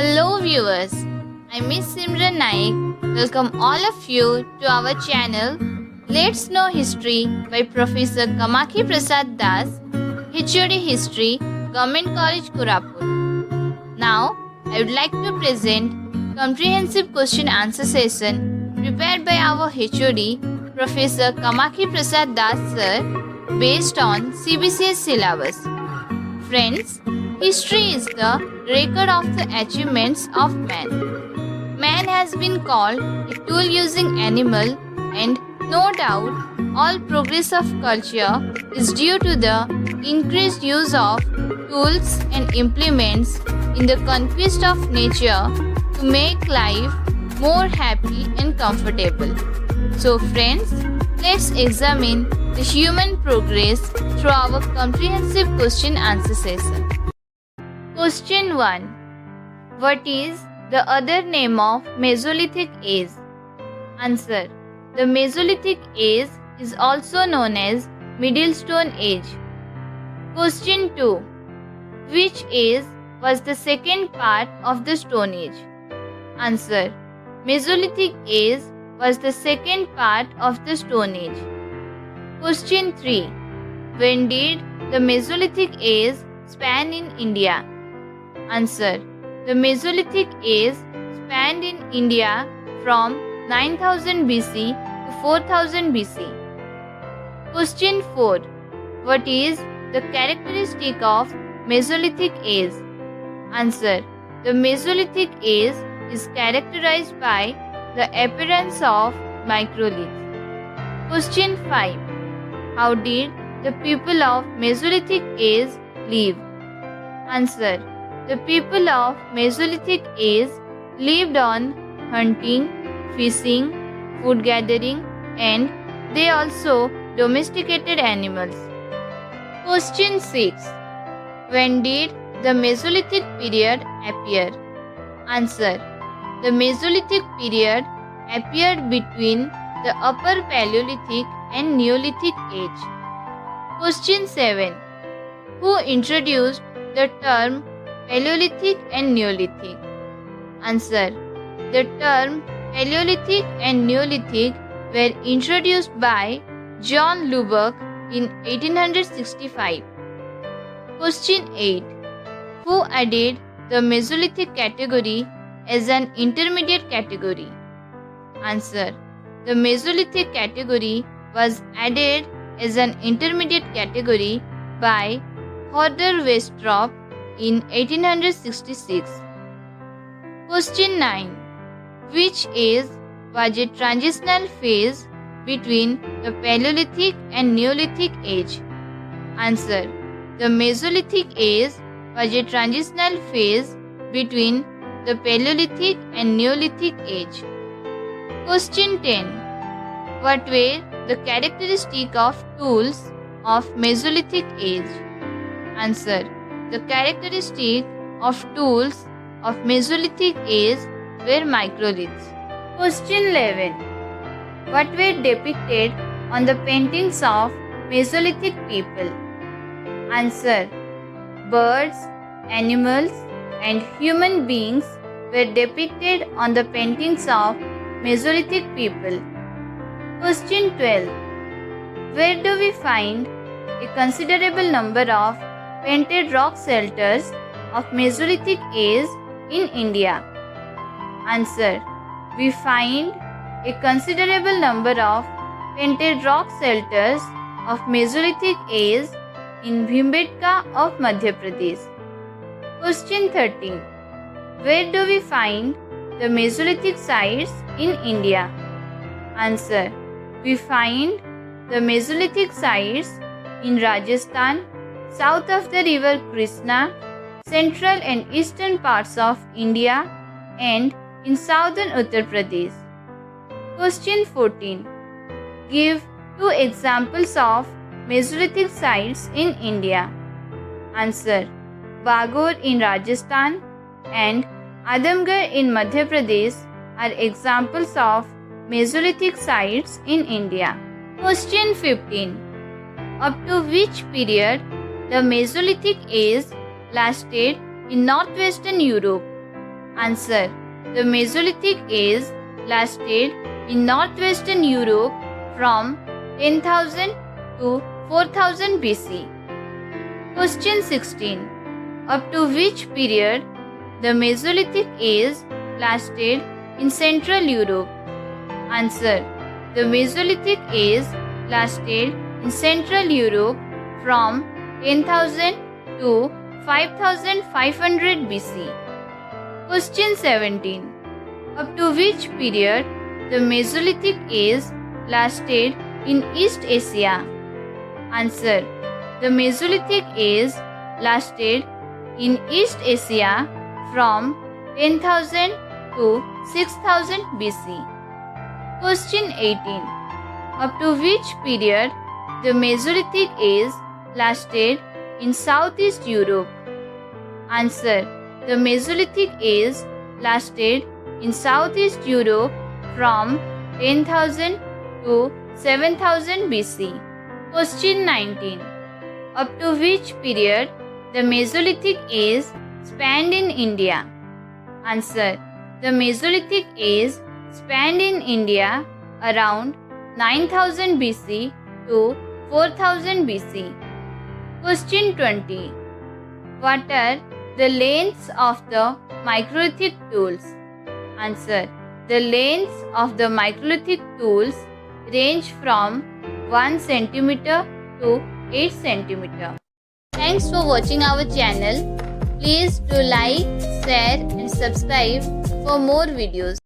Hello viewers, I Miss Simran Naik. Welcome all of you to our channel Let's Know History by Professor Kamakhi Prasad Das, HOD History, Government College Koraput. Now, I would like to present comprehensive question answer session prepared by our HOD Professor Kamakhi Prasad Das sir based on CBCS syllabus. Friends, history is the record of the achievements of man. Man has been called a tool-using animal, and no doubt all progress of culture is due to the increased use of tools and implements in the conquest of nature to make life more happy and comfortable. So friends, let's examine the human progress through our comprehensive question answer session. Question 1. What is the other name of Mesolithic age? Answer. The Mesolithic age is also known as Middle Stone Age. Question 2. Which age was the second part of the Stone Age? Answer. Mesolithic age was the second part of the Stone Age. Question 3. When did the Mesolithic age span in India? Answer. The Mesolithic age spanned in India from 9000 BC to 4000 BC. Question 4. What is the characteristic of Mesolithic age? Answer. The Mesolithic age is characterized by the appearance of microliths. Question 5. How did the people of Mesolithic age live? Answer. The people of Mesolithic age lived on hunting, fishing, food gathering, and they also domesticated animals. Question 6. When did the Mesolithic period appear? Answer. The Mesolithic period appeared between the Upper Paleolithic and Neolithic age. Question 7. Who introduced the term Paleolithic and Neolithic? Answer. The term Paleolithic and Neolithic were introduced by John Lubbock in 1865. Question 8. Who added the Mesolithic category as an intermediate category? Answer. The Mesolithic category was added as an intermediate category by Hodder Westrop in 1866. Question 9. Which age was a transitional phase between the Paleolithic and Neolithic age? Answer. The Mesolithic age was a transitional phase between the Paleolithic and Neolithic age. Question 10. What were the characteristics of tools of Mesolithic age? Answer. The characteristics of tools of Mesolithic age were microliths. Question 11. What were depicted on the paintings of Mesolithic people? Answer. Birds, animals, and human beings were depicted on the paintings of Mesolithic people. Question 12. Where do we find a considerable number of painted rock shelters of Mesolithic age in India? Answer. We find a considerable number of painted rock shelters of Mesolithic age in Bhimbetka of Madhya Pradesh. Question 13. Where do we find the Mesolithic sites in India? Answer. We find the Mesolithic sites in Rajasthan, south of the river Krishna, central and eastern parts of India, and in southern Uttar Pradesh. Question 14. Give 2 examples of Mesolithic sites in India. Answer. Bagor in Rajasthan and Adamgarh in Madhya Pradesh are examples of Mesolithic sites in India. Question 15. Up to which period the Mesolithic age lasted in northwestern Europe? Answer. The Mesolithic age lasted in northwestern Europe from 10,000 to 4000 BC. Question 16. Up to which period the Mesolithic age lasted in Central Europe? Answer. The Mesolithic age lasted in Central Europe from 10,000 to 5500 BC. Question 17. Up to which period the Mesolithic age lasted in East Asia? Answer. The Mesolithic age lasted in East Asia from 10,000 to 6000 BC. Question 18. Up to which period the Mesolithic age lasted in Southeast Europe? Answer. The Mesolithic age lasted in Southeast Europe from 10,000 to 7000 BC. Question 19. Up to which period the Mesolithic age spanned in India? Answer. The Mesolithic age spanned in India around 9000 BC to 4000 BC. Question 20. What are the lengths of the microlithic tools? Answer. The lengths of the microlithic tools range from 1 cm to 8 cm. Thanks for watching our channel. Please do like, share and subscribe for more videos.